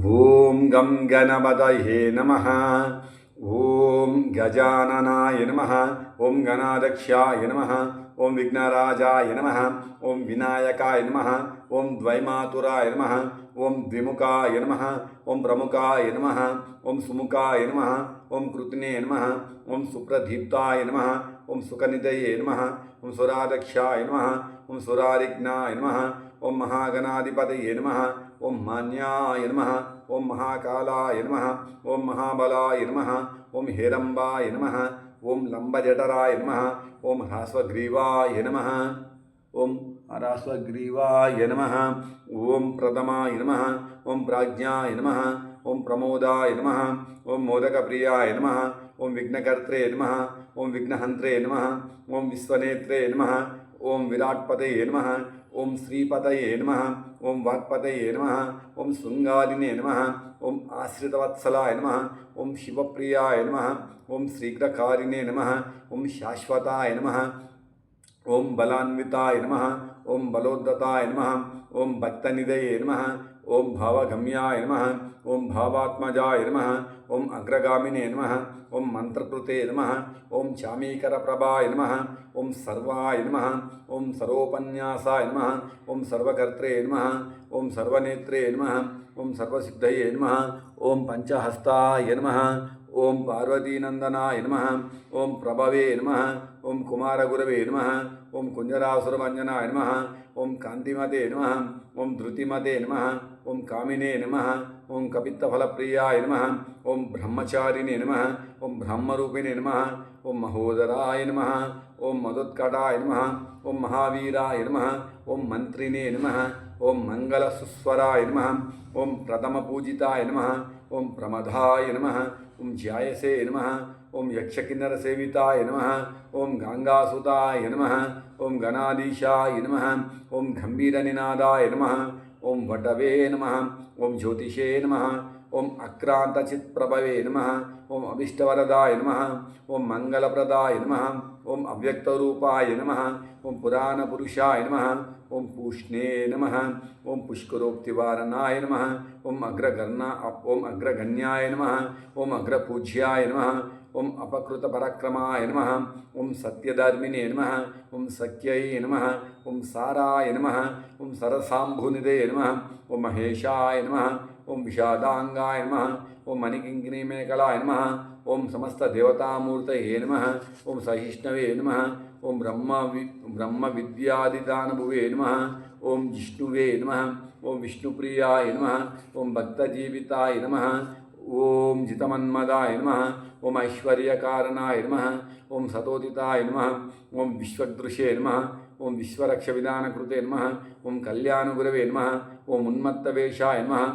ಓಂ ಗಂ ಗಣಪತಯೇ ನಮಃ. ಓಂ ಗಜಾನನಾಯ ನಮಃ. ಓಂ ಗಣಾಧ್ಯಕ್ಷಾಯ ನಮಃ. ಓಂ ವಿಘ್ನರಾಜಾಯ ನಮಃ. ಓಂ ವಿನಾಯಕಾಯ ನಮಃ. ಓಂ ದ್ವೈಮಾತುರಾಯ ನಮಃ. ಓಂ ದ್ವಿಮುಖಾಯ ನಮಃ. ಓಂ ಪ್ರಮುಖಾಯ ನಮಃ. ಓಂ ಸುಮುಖಾಯ ನಮಃ. ಓಂ ಕೃತ್ನೇ ನಮಃ. ಓಂ ಸುಪ್ರದೀಪ್ತಾಯ ನಮಃ. ಓಂ ಸುಖನಿಧಯೇ ನಮಃ. ಓಂ ಸುರಾಧ್ಯಕ್ಷಾಯ ನಮಃ. ಓಂ ಸುರಾರಿಘ್ನಾಯ ನಮಃ. ಓಂ ಮಹಾಗಣಾಧಿಪತಯೇ ನಮಃ. ಓಂ ಮಾನ್ಯಾಯ ನಮಃ. ಓಂ ಮಹಾಕಾಲಾಯ ನಮಃ. ಓಂ ಮಹಾಬಲಾಯ ನಮಃ. ಓಂ ಹೇರಂಬಾಯ ನಮಃ. ಓಂ ಲಂಬಜಠರಾಯ ನಮಃ. ಓಂ ಹ್ರಾಸ್ವಗ್ರೀವಾಯ ನಮಃ. ಓಂ ಹ್ರಾಸ್ವಗ್ರೀವಾಯ ನಮಃ. ಓಂ ಪ್ರಥಮಾಯ ನಮಃ. ಓಂ ಪ್ರಾಜ್ಞಾಯ ನಮಃ. ಓಂ ಪ್ರಮೋದಾಯ ನಮಃ. ಓಂ ಮೋದಕಪ್ರಿಯಾಯ ನಮಃ. ಓಂ ವಿಘ್ನಕರ್ತ್ರೇ ನಮಃ. ಓಂ ವಿಘ್ನಹಂತ್ರೇ ನಮಃ. ಓಂ ವಿಶ್ವನೇತ್ರೇ ನಮಃ. ಓಂ ವಿರಾಟ್ಪತಯೇ ನಮಃ. ಓಂ ಶ್ರೀಪತಯೇ ನಮಃ. ಓಂ ವಾಕ್ಪತಯೇ ನಮಃ. ಓಂ ಶೃಂಗಾರಿನೇ ನಮಃ. ಓಂ ಆಶ್ರಿತವತ್ಸಲಾಯ ನಮಃ. ಓಂ ಶಿವಪ್ರಿಯಾಯ ನಮಃ. ಓಂ ಶೀಘ್ರಕಾರಿಣೇ ನಮಃ. ಓಂ ಶಾಶ್ವತಾಯ ನಮಃ. ಓಂ ಬಲಾನ್ವಿತಾಯ ನಮಃ. ಓಂ ಬಲೋದ್ಧತಾಯ ನಮಃ. ಓಂ ಭಕ್ತನಿಧಯೇ ನಮಃ. ಓಂ ಭಾವಗಮ್ಯಾಯ ನಮಃ. ಓಂ ಭಾವಾತ್ಮಜಾಯ ನಮಃ. ಓಂ ಅಗ್ರಗಾಮಿನೇ ನಮಃ. ಓಂ ಮಂತ್ರಕೃತೆ ನಮಃ. ಓಂ ಚಾಮೀಕರಪ್ರಭಾಯ ನಮಃ. ಓಂ ಸರ್ವಾಯ ನಮಃ. ಓಂ ಸರ್ವೋಪನ್ಯಾಸಾಯ ನಮಃ. ಓಂ ಸರ್ವಕರ್ತ್ರೇ ನಮಃ. ಓಂ ಸರ್ವನೇತ್ರೇ ನಮಃ. ಓಂ ಸರ್ವಸಿದ್ಧಯೇ ನಮಃ. ಓಂ ಪಂಚಹಸ್ತಾಯ ನಮಃ. ಓಂ ಪಾರ್ವತೀನಂದನಾಯ ನಮಃ. ಓಂ ಪ್ರಭವೇ ನಮಃ. ಓಂ ಕುಮಾರಗುರವೇ ನಮಃ. ಓಂ ಕುಂಜರಾಸುರಭಂಜನಾಯ ನಮಃ. ಓಂ ಕಾಂತಿಮತೆ ನಮಃ. ಓಂ ಧೃತಿಮತೆ ನಮಃ. ಓಂ ಕಾಮಿನೇ ನಮಃ. ಓಂ ಕಪಿತ್ತಫಲಪ್ರಿಯಾಯ ನಮಃ. ಓಂ ಬ್ರಹ್ಮಚಾರಿಣೇ ನಮಃ. ಓಂ ಬ್ರಹ್ಮರೂಪಿಣೇ ನಮಃ. ಓಂ ಮಹೋದರಾಯ ನಮಃ. ಓಂ ಮಧುತ್ಕಟಾಯ ನಮಃ. ಓಂ ಮಹಾವೀರಾಯ ನಮಃ. ಓಂ ಮಂತ್ರಿನೇ ನಮಃ. ಓಂ ಮಂಗಲಸುಸ್ವರಾಯ ನಮಃ. ಓಂ ಪ್ರಥಮಪೂಜಿತಾಯ ನಮಃ. ಓಂ ಪ್ರಮದಾಯ ನಮಃ. ಓಂ ಜ್ಯಾಯಸೇ ನಮಃ. ಓಂ ಯಕ್ಷಕಿನ್ನರಸೇವಿತಾಯ ನಮಃ. ಓಂ ಗಂಗಾಸುತಾಯ ನಮಃ. ಓಂ ಗಣಾಧೀಶಾಯ ನಮಃ. ಓಂ ಗಂಭೀರನಿನಾದಾಯ ನಮಃ. ಓಂ ವಟವೇ ನಮಃ. ಓಂ ಜ್ಯೋತಿಷೇ ನಮಃ. ಓಂ ಅಕ್ರಾಂತಚಿತ್ಪ್ರಭವೇ ನಮಃ. ಓಂ ಅಭಿಷ್ಟವರದಾಯ ನಮಃ. ಓಂ ಮಂಗಲಪ್ರದಾಯ ನಮಃ. ಓಂ ಅವ್ಯಕ್ತರೂಪಾಯ ನಮಃ. ಓಂ ಪುರಾಣಪುರುಷಾಯ ನಮಃ. ಓಂ ಪೂಷ್ಣೇ ನಮಃ. ಓಂ ಪುಷ್ಕರೋಕ್ತಿವಾರಣಾಯ ನಮಃ. ಓಂ ಅಗ್ರಗಣ್ಯಾಯ ನಮಃ. ಓಂ ಅಗ್ರಪೂಜ್ಯಾಯ ನಮಃ. ಓಂ ಅಪಕೃತಪರಕ್ರಮಾಯ ನಮಃ. ಓಂ ಸತ್ಯಧರ್ಮಿನೇ ನಮಃ. ಓಂ ಸಖ್ಯೈ ನಮಃ. ಓಂ ಸಾರಾಯ ನಮಃ. ಓಂ ಸರಸಾಂಭುನಿಧೇ ನಮಃ. ಓಂ ಮಹೇಶಾಯ ನಮಃ. ಓಂ ವಿಷಾದಾಂಗಾಯ ನಮಃ. ಓಂ ಮಣಿಕಿಂಕಿಣಿಮೇಖಲಾಯ ನಮಃ. ಓಂ ಸಮಸ್ತದೇವತಾಮೂರ್ತಯೇ ನಮಃ. ಓಂ ಸಹಿಷ್ಣವೇ ನಮಃ. ಓಂ ಬ್ರಹ್ಮವಿದ್ಯಾದಿದಾನಭುವೇ ನಮಃ. ಓಂ ಜಿಷ್ಣುವೇ ನಮಃ. ಓಂ ವಿಷ್ಣುಪ್ರಿಯಾಯ ನಮಃ. ಓಂ ಭಕ್ತಜೀವಿತಾಯ ನಮಃ. ಓಂ ಜಿತಮನ್ಮದಾಯ ನಮಃ. ಓಂ ಐಶ್ವರ್ಯಕಾರಣಾಯ ನಮಃ. ಓಂ ಸತೋದಿತಾಯ ನಮಃ. ಓಂ ವಿಶ್ವದೃಶೇ ನಮಃ. ಓಂ ವಿಶ್ವರಕ್ಷವಿಧಾನಕೃತೆ ನಮಃ. ಓಂ ಕಲ್ಯಾಣಗುರವೇ ನಮಃ. ಓಂ ಉನ್ಮತ್ತವೇಷಾಯ ನಮಃ.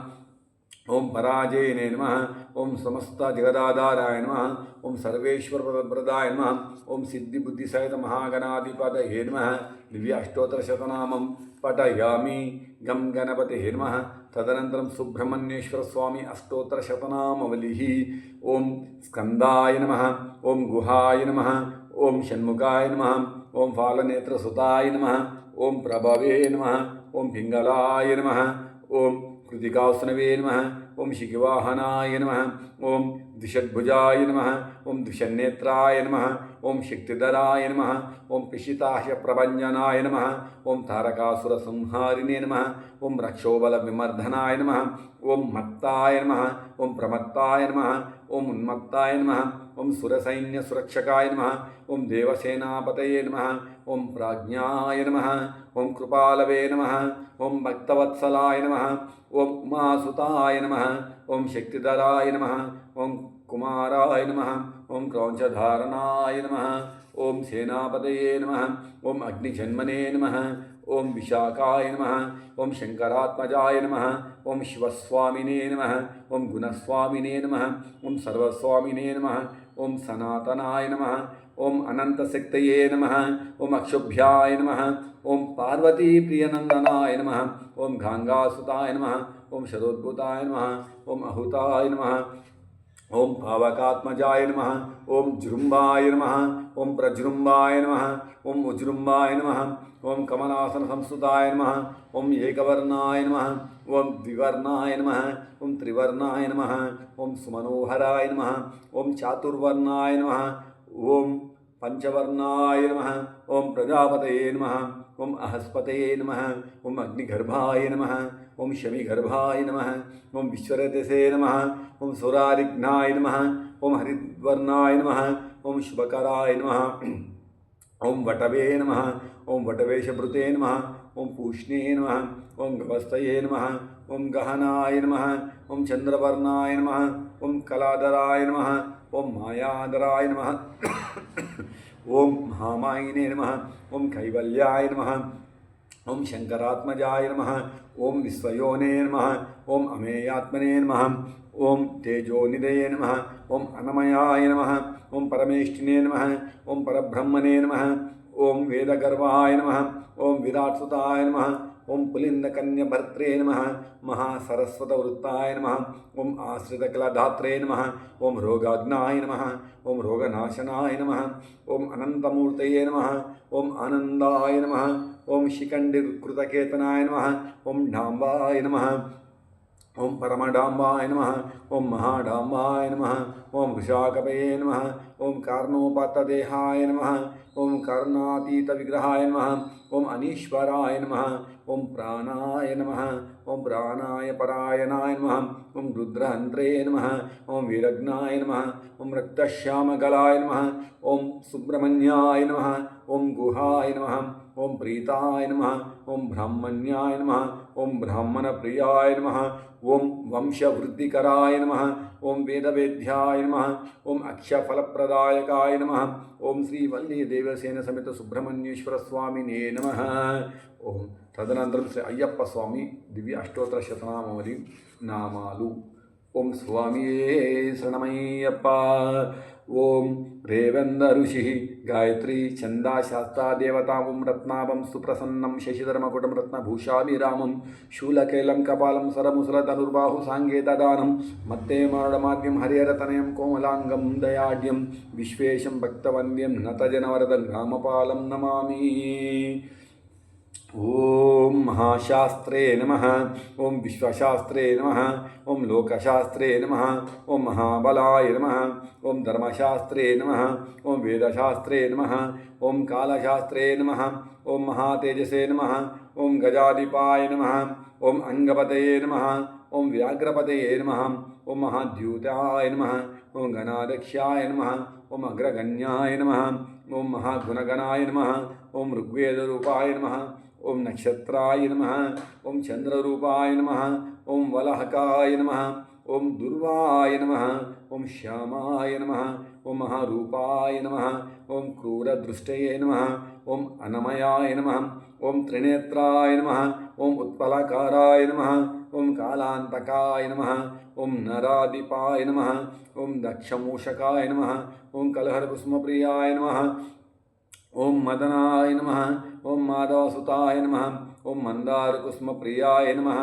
ಓಂ ಪರಾಜಯನೇ ನಮಃ. ಓಂ ಸಮಸ್ತ ಜಗದಾಧಾರಾಯ ನಮಃ. ಓಂ ಸರ್ವೇಶ್ವರಪ್ರದಾಯ ನಮಃ. ಓಂ ಸಿದ್ಧಿಬುದ್ಧಿಸಹಿತ ಮಹಾಗಣಾಧಿಪತಯೇ ನಮಃ. ದಿವ್ಯ ಅಷ್ಟೋತ್ತರಶತನಾಮಂ ಪಠಯಾಮಿ. ಗಂ ಗಣಪತಿಯೇ ನಮಃ. ತದನಂತರಂ ಸುಬ್ರಹ್ಮಣ್ಯೇಶ್ವರ ಸ್ವಾಮಿ ಅಷ್ಟೋತ್ತರಶತನಾಮಾವಲಿಃ. ಓಂ ಸ್ಕಂದಾಯ ನಮಃ. ಓಂ ಗುಹಾಯ ನಮಃ. ಓಂ ಷಣ್ಮುಖಾಯ ನಮಃ. ಓಂ ಫಾಲನೇತ್ರಸುತಾಯ ನಮಃ. ಓಂ ಪ್ರಭವೇ ನಮಃ. ಓಂ ಪಿಂಗಲಾಯ ನಮಃ. ಓಂ ಕೃತಿಕಾಸುನವೇ ನಮಃ. ಓಂ ಶಿಖಿವಾಹನಾಯ ನಮಃ. ಓಂ ದ್ವಿಷದ್ಭುಜಾಯ ನಮಃ. ಓಂ ದ್ವಿಷನ್ನೇತ್ರಾಯ ನಮಃ. ಓಂ ಶಕ್ತಿಧರಾಯ ನಮಃ. ಓಂ ಪಿಶಿತಾಶಯಪ್ರಭಂಜನಾಯ ನಮಃ. ಓಂ ತಾರಕಾಸುರಸಂಹಾರಿಣೇ ನಮಃ. ಓಂ ರಕ್ಷೋಬಲವಿಮರ್ಧನಾಯ ನಮಃ. ಓಂ ಮತ್ತಾಯ ನಮಃ. ಓಂ ಪ್ರಮತ್ತಾಯ ನಮಃ. ಓಂ ಉನ್ಮತ್ತಾಯ ನಮಃ. ಓಂ ಸುರಸೈನ್ಯಸುರಕ್ಷಕಾಯ ನಮಃ. ಓಂ ದೇವಸೇನಾಪತಯೇ ನಮಃ. ಓಂ ಪ್ರಾಜ್ಞಾಯ ನಮಃ. ಓಂ ಕೃಪಾಲವೇ ನಮಃ. ಓಂ ಭಕ್ತವತ್ಸಲಾಯ ನಮಃ. ಓಂ ಉಮಾಸುತಾಯ ನಮಃ. ಓಂ ಶಕ್ತಿಧರಾಯ ನಮಃ. ಓಂ ಕುಮಾರಾಯ ನಮಃ. ಓಂ ಕ್ರೌಂಚಧಾರಣಾಯ ನಮಃ. ಓಂ ಸೇನಾಪತಯೇ ನಮಃ. ಓಂ ಅಗ್ನಿಜನ್ಮನೇ ನಮಃ. ಓಂ ವಿಶಾಖಾಯ ನಮಃ. ಓಂ ಶಂಕರಾತ್ಮಜಾಯ ನಮಃ. ಓಂ ಶಿವಸ್ವಾಮಿನೇ ನಮಃ. ಓಂ ಗುಣಸ್ವಾಮಿನೇ ನಮಃ. ಓಂ ಸರ್ವಸ್ವಾಮಿನೇ ನಮಃ. ಓಂ ಸನಾತನಾಯ ನಮಃ. ಓಂ ಅನಂತಶಕ್ತಯೇ ನಮಃ. ಓಂ ಅಕ್ಷುಭ್ಯಾಯ ನಮಃ. ಓಂ ಪಾರ್ವತೀಪ್ರಿಯನಂದನಾಯ ನಮಃ. ಓಂ ಗಾಂಗಾಸುತಾಯ ನಮಃ. ಓಂ ಶರೋದ್ಭುತಾಯ ನಮಃ. ಓಂ ಅಹುತಾಯ ನಮಃ. ಓಂ ಪಾವಕಾತ್ಮಜಾಯ ನಮಃ. ಓಂ ಜೃಂಭಾಯ ನಮಃ. ಓಂ ಪ್ರಜೃಂಭಾಯ ನಮಃ. ಓಂ ಉಜೃಂಭಾಯ ನಮಃ. ಓಂ ಕಮಲಾಸನ ಸಂಸ್ತುತಾಯ ನಮಃ. ಓಂ ಏಕವರ್ಣಾಯ ನಮಃ. ಓಂ ದ್ವಿವರ್ಣಾಯ ನಮಃ ಓಂ ತ್ರಿವರ್ಣಾಯ ನಮಃ ಓಂ ಸುಮನೋಹರಾಯ ನಮಃ ಓಂ ಚಾತುರ್ವರ್ಣಾಯ ನಮಃ ಓಂ ಪಂಚವರ್ಣಾಯ ನಮಃ ಓಂ ಪ್ರಜಾಪತಯೇ ನಮಃ ಓಂ ಅಹಸ್ಪತಯೇ ನಮಃ ಓಂ ಅಗ್ನಿಗರ್ಭಾಯ ನಮಃ ಓಂ ಶಮಿಗರ್ಭಾಯ ನಮಃ ಓಂ ವಿಶ್ವರತಸೇ ನಮಃ ಓಂ ಸುರಾರಿಘ್ನಾಯ ನಮಃ ಓಂ ಹರಿದ್ವರ್ಣಾಯ ನಮಃ ಓಂ ಶುಭಕರಾಯ ನಮಃ ಓಂ ವಟವೇ ನಮಃ ಓಂ ವಟವೇಶಭೃತೆ ನಮಃ ಓಂ ಪೂಷ್ಣೇ ನಮಃ ಓಂ ಗವಸ್ತಯೇ ನಮಃ ಓಂ ಗಹನಾಯ ನಮಃ ಓಂ ಚಂದ್ರವರ್ಣಾಯ ನಮಃ ಓಂ ಕಲಾಧರಾಯ ನಮಃ ಓಂ ಮಾಯಾಧರಾಯ ನಮಃ ಓಂ ಮಹಾಮಾಯಿನೇ ನಮಃ ಓಂ ಕೈವಲ್ಯಾಯ ನಮಃ ಓಂ ಶಂಕರಾತ್ಮಜಾಯ ನಮಃ ಓಂ ವಿಶ್ವಯೋನೇ ನಮಃ ಓಂ ಅಮೇಯಾತ್ಮನೇ ನಮಃ ಓಂ ತೇಜೋನಿಧಯೇ ನಮಃ ಓಂ ಅನಮಯಾಯ ನಮಃ ಓಂ ಪರಮೇಷ್ಠಿನೇ ನಮಃ ಓಂ ಪರಬ್ರಹ್ಮಣೇ ನಮಃ ಓಂ ವೇದಗರ್ವಾಯ ನಮಃ ಓಂ ವಿರಾಟ್ಸುತಾಯ ನಮಃ ಓಂ ಪುಲಿಂದಕನ್ಯಭರ್ತ್ರೇ ನಮಃ ಮಹಾಸರಸ್ವತವೃತ್ತಾಯ ನಮಃ ಓಂ ಆಶ್ರಿತಕಲಧಾತ್ರೇ ನಮಃ ಓಂ ರೋಗಾಗ್ನಾಯ ನಮಃ ಓಂ ರೋಗನಾಶನಾಯ ನಮಃ ಓಂ ಅನಂತಮೂರ್ತಯೇ ನಮಃ ಓಂ ಆನಂದಾಯ ನಮಃ ಓಂ ಶಿಖಂಡಿಕೃತಕೇತನಾಯ ನಮಃ ಓಂ ಡಾಂಬಾಯ ನಮಃ ಓಂ ಪರಮಡಾಂಬಾಯ ನಮಃ ಓಂ ಮಹಾಡಾಂಬಾಯ ನಮಃ ಓಂ ವೃಷಾಕಪಯೇ ನಮಃ ಓಂ ಕಾರ್ಣೋಪಾತ್ತದೇಹಾಯ ನಮಃ ಓಂ ಕರ್ಣಾತೀತವಿಗ್ರಹಾಯ ನಮಃ ಓಂ ಅನೀಶ್ವರಾಯ ನಮಃ ಓಂ ಪ್ರಾಣಾಯ ನಮಃ ಓಂ ಪ್ರಾಣಾಯ ಪರಾಯಣಾಯ ನಮಃ ಓಂ ರುದ್ರಹಂತ್ರೇ ನಮಃ ಓಂ ವೀರಜ್ಞಾಯ ನಮಃ ಓಂ ರಕ್ತಶ್ಯಾಮಗಲಾಯ ನಮಃ ಓಂ ಸುಬ್ರಹ್ಮಣ್ಯಾಯ ನಮಃ ಓಂ ಗುಹಾಯ ನಮಃ ಓಂ ಪ್ರೀತಾಯ ನಮಃ ಓಂ ಬ್ರಾಹ್ಮಣ್ಯಾಯ ನಮಃ ಓಂ ಬ್ರಾಹ್ಮಣಪ್ರಿಯಾಯ ನಮಃ ಓಂ ವಂಶವೃದ್ಧಿಕರಾಯ ನಮಃ ಓಂ ವೇದವೇದ್ಯಾಯ ನಮಃ ಓಂ ಅಕ್ಷಫಲಪ್ರದಾಯಕಾಯ ನಮಃ ಓಂ ಶ್ರೀ ವಲ್ಲಿ ದೇವಸೇನ ಸಮೇತ ಸುಬ್ರಹ್ಮಣ್ಯೇಶ್ವರ ಸ್ವಾಮಿನೇ ನಮಃ ಓಂ తదనంతరం శ్రీ అయ్యప్ప స్వామి దివ్య అష్టోత్తర శతనామావళి నామాలు ఓం స్వామియే శరణమయ్యప్ప ఓం రేవంద ఋషి గాయత్రి ఛందా శాస్తా దేవతాం రత్నాభం సుప్రసన్నం శశిధర్మకుటం రత్నభూషాభిరామం శూలకైలం కపాలం సరముసరధనుర్బాహు సాంగేతదానం మత్తే మరుడమాద్యం హరిహరతనయం కోమలాంగం దయాఢ్యం విశ్వేశం భక్తవంద్యం నతజనవరదం గ్రామపాలం నమామి ಓಂ ಮಹಾಶಾಸ್ತ್ರೇ ನಮಃ ಓಂ ವಿಶ್ವಶಾಸ್ತ್ರೇ ನಮಃ ಓಂ ಲೋಕಶಾಸ್ತ್ರೇ ನಮಃ ಓಂ ಮಹಾಬಲಾಯ ನಮಃ ಓಂ ಧರ್ಮಶಾಸ್ತ್ರೇ ನಮಃ ಓಂ ವೇದಶಾಸ್ತ್ರೇ ನಮಃ ಓಂ ಕಾಲಶಾಸ್ತ್ರೇ ನಮಃ ಓಂ ಮಹಾತೇಜಸೇ ನಮಃ ಓಂ ಗಜಾಧಿಪಾಯ ನಮಃ ಓಂ ಅಂಗಪತಯೇ ನಮಃ ಓಂ ವ್ಯಾಘ್ರಪತಯೇ ನಮಃ ಓಂ ಮಹಾದ್ಯೂತಾಯ ನಮಃ ಓಂ ಗಣಾಧ್ಯಕ್ಷಾಯ ನಮಃ ಓಂ ಅಗ್ರಗಣ್ಯಾಯ ನಮಃ ಓಂ ಮಹಾಗುಣಗಣಾಯ ನಮಃ ಓಂ ಋಗ್ವೇದರೂಪಾಯ ನಮಃ ಓಂ ನಕ್ಷತ್ರಾಯ ನಮಃ ಓಂ ಚಂದ್ರರೂಪಾಯ ನಮಃ ಓಂ ವಲಹಕಾಯ ನಮಃ ಓಂ ದುರ್ವಾಯ ನಮಃ ಓಂ ಶ್ಯಾಮಾಯ ನಮಃ ಓಂ ಮಹಾರೂಪಾಯ ನಮಃ ಓಂ ಕ್ರೂರದೃಷ್ಟಯೇ ನಮಃ ಓಂ ಅನಮಯಾಯ ನಮಃ ಓಂ ತ್ರಿನೇತ್ರಾಯ ನಮಃ ಓಂ ಉತ್ಪಲಕಾರಾಯ ನಮಃ ಓಂ ಕಾಲಾಂತಕಾಯ ನಮಃ ಓಂ ನರಾಧಿಪಾಯ ನಮಃ ಓಂ ದಕ್ಷಮೂಷಕಾಯ ನಮಃ ಓಂ ಕಲಹರಕುಸುಮಪ್ರಿಯಾಯ ನಮಃ ಓಂ ಮದನಾಯ ನಮಃ ಓಂ ಮಾಧವಸುತಾಯ ನಮಃ ಓಂ ಮಂದಾರಕುಸುಮಪ್ರಿಯಾಯ ನಮಃ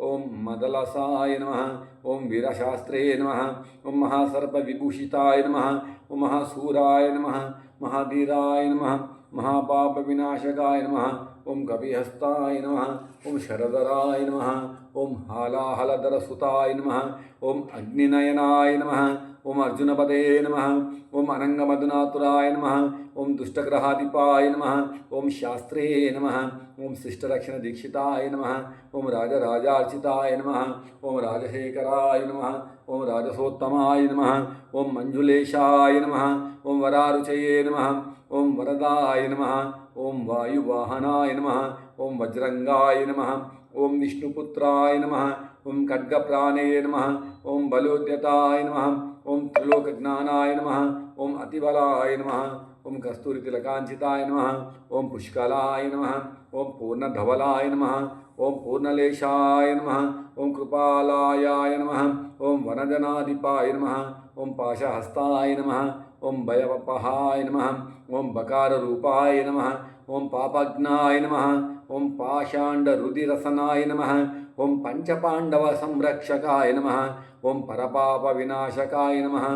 ಓಂ ಮದಲಸಾಯ ನಮಃ ಓಂ ವೀರಶಾಸ್ತ್ರೇ ನಮಃ ಓಂ ಮಹಾಸರ್ಪವಿಭೂಷಿತಾಯ ನಮಃ ಓಂ ಮಹಾಸೂರಾಯ ನಮಃ ಮಹಾಧೀರಾಯ ನಮಃ ಮಹಾಪಾಪವಿನಾಶಕಾಯ ನಮಃ ಓಂ ಕಪಿಹಸ್ತಾಯ ನಮಃ ಓಂ ಶರಧರಾಯ ನಮಃ ಓಂ ಹಾಲಾಹಲಧರಸುತಾಯ ನಮಃ ಓಂ ಅಗ್ನಿನಯನಾಯ ನಮಃ ಓಂ ಅರ್ಜುನಪದೇ ನಮಃ ಓಂ ಅನಂಗಮಧುನಾತುರಾಯ ನಮಃ ಓಂ ದುಷ್ಟಗ್ರಹಾಧಿಪಾಯ ನಮಃ ಓಂ ಶಾಸ್ತ್ರೇ ನಮಃ ಓಂ ಶಿಷ್ಟರಕ್ಷಣದೀಕ್ಷಿತಾಯ ನಮಃ ಓಂ ರಾಜರಾಜಾರ್ಚಿತಾಯ ನಮಃ ಓಂ ರಾಜಶೇಖರಾಯ ನಮಃ ಓಂ ರಾಜಸೋತ್ತಮಾಯ ನಮಃ ಓಂ ಮಂಜುಲೇಶಾಯ ನಮಃ ಓಂ ವರಾರುಚಯೇ ನಮಃ ಓಂ ವರದಾಯ ನಮಃ ಓಂ ವಾಯುವಾಹನಾಯ ನಮಃ ಓಂ ವಜ್ರಂಗಾಯ ನಮಃ ಓಂ ವಿಷ್ಣುಪುತ್ರಾಯ ನಮಃ ಓಂ ಖಡ್ಗಪ್ರಾಣೇ ನಮಃ ಓಂ ಬಲೋದ್ಯತಾಯ ನಮಃ ಓಂ ತ್ರಿಲೋಕಜ್ಞಾನಾಯ ನಮಃ ಓಂ ಅತಿಬಲಾಯ ನಮಃ ಓಂ ಕಸ್ತೂರಿತಿಲಕಾಂಚಿತಾಯ ನಮಃ ಓಂ ಪುಷ್ಕಲಾಯ ನಮಃ ಓಂ ಪೂರ್ಣಧವಲಾಯ ನಮಃ ಓಂ ಪೂರ್ಣಲೇಶಾಯ ನಮಃ ಓಂ ಕೃಪಾಲಾಯಾಯ ನಮಃ ಓಂ ವನಜನಾಧಿಪಾಯ ನಮಃ ಓಂ ಪಾಶಹಸ್ತಾಯ ನಮಃ ಓಂ ಭಯವಪಹಾಯ ನಮಃ ಓಂ ಬಕಾರರೂಪಾಯ ನಮಃ ಓಂ ಪಾಪಜ್ಞಾಯ ನಮಃ ಓಂ ಪಾಷಾಂಡರುದಿರಸನಾಯ ನಮಃ ಓಂ ಪಂಚಪಾಂಡವ ಸಂರಕ್ಷಕಾಯ ನಮಃ ಓಂ ಪರಪಾಪ ವಿನಾಶಕಾಯ ನಮಃ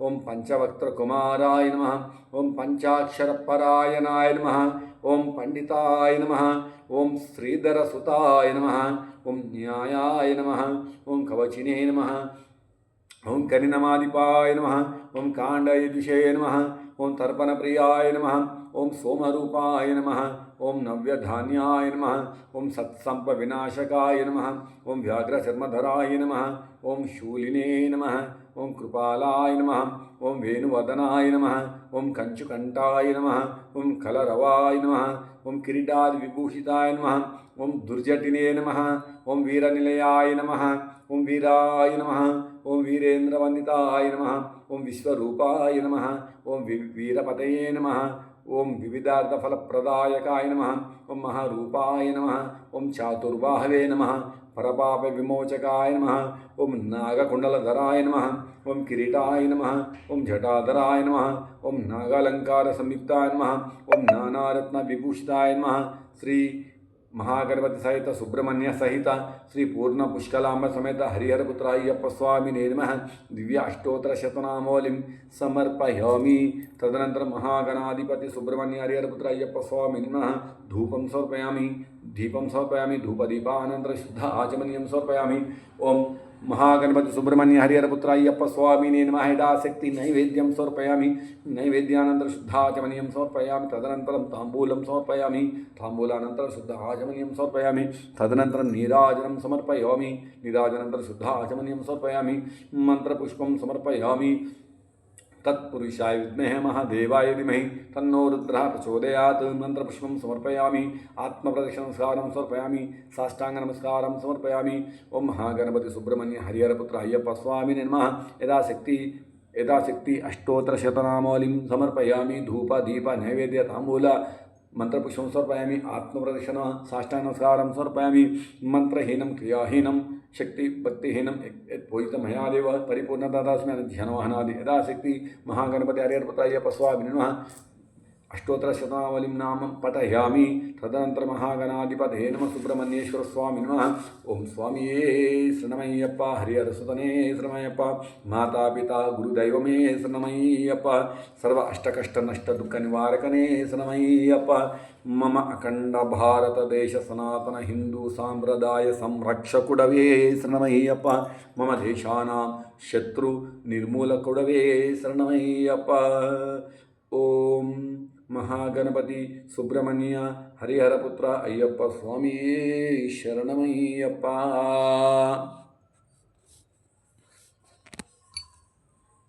ಓಂ ಪಂಚವಕ್ತ್ರ ಕುಮಾರಾಯ ನಮಃ ಓಂ ಪಂಚಾಕ್ಷರ ಪರಾಯಣಾಯ ನಮಃ ಓಂ ಪಂಡಿತಾಯ ನಮಃ ಓಂ ಶ್ರೀಧರ ಸುತಾಯ ನಮಃ ಓಂ ನ್ಯಾಯಾಯ ನಮಃ ಓಂ ಕವಚಿನೇ ನಮಃ ಓಂ ಕರಿನಮಾಧಿಪಾಯ ನಮಃ ಓಂ ಕಾಂಡಯದುಷೇ ನಮಃ ಓಂ ತರ್ಪಣಪ್ರಿಯಾಯ ನಮಃ ಓಂ ಸೋಮರೂಪಾಯ ನಮಃ ಓಂ ನವ್ಯಧಾನ್ಯಾಯ ನಮಃ ಓಂ ಸತ್ಸಂಪವಿನಾಶಕಾಯ ನಮಃ ಓಂ ವ್ಯಾಘ್ರಚರ್ಮಧರಾಯ ನಮಃ ಓಂ ಶೂಲಿನೇ ನಮಃ ಓಂ ಕೃಪಾಲಾಯ ನಮಃ ಓಂ ವೇಣುವದನಾಯ ನಮಃ ಓಂ ಕಂಚುಕಂಠಾಯ ನಮಃ ಓಂ ಕಲರವಾಯ ನಮಃ ಓಂ ಕಿರೀಟಾದಿವಿಭೂಷಿತಾಯ ನಮಃ ಓಂ ದುರ್ಜಟಿನೇ ನಮಃ ಓಂ ವೀರನಿಲಯಾಯ ನಮಃ ಓಂ ವೀರಾಯ ನಮಃ ಓಂ ವೀರೇಂದ್ರವಂದಿತಾಯ ನಮಃ ಓಂ ವಿಶ್ವರೂಪಾಯ ನಮಃ ಓಂ ವೀರಪತಯೇ ನಮಃ ಓಂ ವಿವಿಧಾರ್ಥಫಲಪ್ರದಾಯಕಾಯ ನಮಃ ಓಂ ಮಹಾರೂಪಾಯ ನಮಃ ಓಂ ಚಾತುರ್ಬಾಹವೇ ನಮಃ ಪರಪಾಪ ವಿಮೋಚಕಾಯ ನಮಃ ಓಂ ನಾಗಕುಂಡಲಧರಾಯ ನಮಃ ಓಂ ಕಿರೀಟಾಯ ನಮಃ ಓಂ ಜಟಾಧರಾಯ ನಮಃ ಓಂ ನಾಗಾಲಂಕಾರ ಸಂಯುಕ್ತಾಯ ನಮಃ ಓಂ ನಾನಾರತ್ನ ವಿಭೂಷಿತಾಯ ನಮಃ ಶ್ರೀ महागणपति सहित सुब्रह्मण्य सहित श्री पूर्ण पुष्कलांब समेत हरिहर पुत्र अय्यप्प स्वामिने नमः दिव्य अष्टोत्तर शतनामोलिं समर्पयामि। तदनंतर महागणाधिपति सुब्रह्मण्य हरिहर पुत्र अय्यप्प स्वामिने नमः धूपं समर्पयामि, दीपं समर्पयामि, धूपदीपानंतर शुद्ध आचमनीयं समर्पयामि। ओम महागणपति सुब्रह्मण्य हरिहर पुत्र अय्यप्प स्वामिने नमः यथाशक्ति नैवेद्यं समर्पयामि, नैवेद्यानंतर शुद्धाचमनीयं समर्पयामि। तदनन्तरं ताम्बूलं समर्पयामि, ताम्बूलानंतर शुद्ध आचमनीयं समर्पयामि। तदनन्तरं नीराजनं समर्पयामि, नीराजनानंतर शुद्ध आचमनीयं समर्पयामि। मंत्रपुष्पं समर्पयामि। तत्पुरुषाय विद्महे महादेवाय धीमहि तन्नो रुद्रः प्रचोदयात्। मंत्रपुष्पं समर्पयामि, आत्मप्रदक्षिणनमस्कारं समर्पयामि, साष्टांगनमस्कारं समर्पयामि। ओम महागणपति सुब्रह्मण्य हरिहर पुत्र अय्यप्प स्वामिने नमः यथाशक्ति अष्टोत्तर शतनामावलिं समर्पयामि। धूप दीप नैवेद्य ताम्बूल मंत्रपुष्पं समर्पयामि, आत्मप्रदक्षिण साष्टांगनमस्कारं समर्पयामि। मंत्रहीनं क्रियाहीनं शक्ति भक्तिहीनं पूजितमयादेव परिपूर्णदादास्मि ध्यानवाहनादि यथाशक्ति महागणपति हरिहर पुत्र अय्यप्प स्वामिने नमः अष्टोत्तर शतनावलिं नाम पठयामि। तदनंतर महागणाधिपते नमः सुब्रह्मण्येश्वर स्वामी नमः। ओम स्वामिये शरणमय्यप्प, हरिहर सुतने शरणमय्यप्प, माता पिता गुरुदैवमे शरणमय्यप्प, सर्व अष्टकष्ट नष्ट दुःख निवारकने शरणमय्यप्प। मम अखंड भारत देश सनातन हिंदू सांप्रदाय संरक्षकुडवे शरणमय्यप्प, मम देशानां शत्रु निर्मूलकुडवे शरणमय्यप्प। ओम महागणपति सुब्रह्मण्य हरिहर पुत्र अय्यप्प स्वामी शरणमय्यप्प।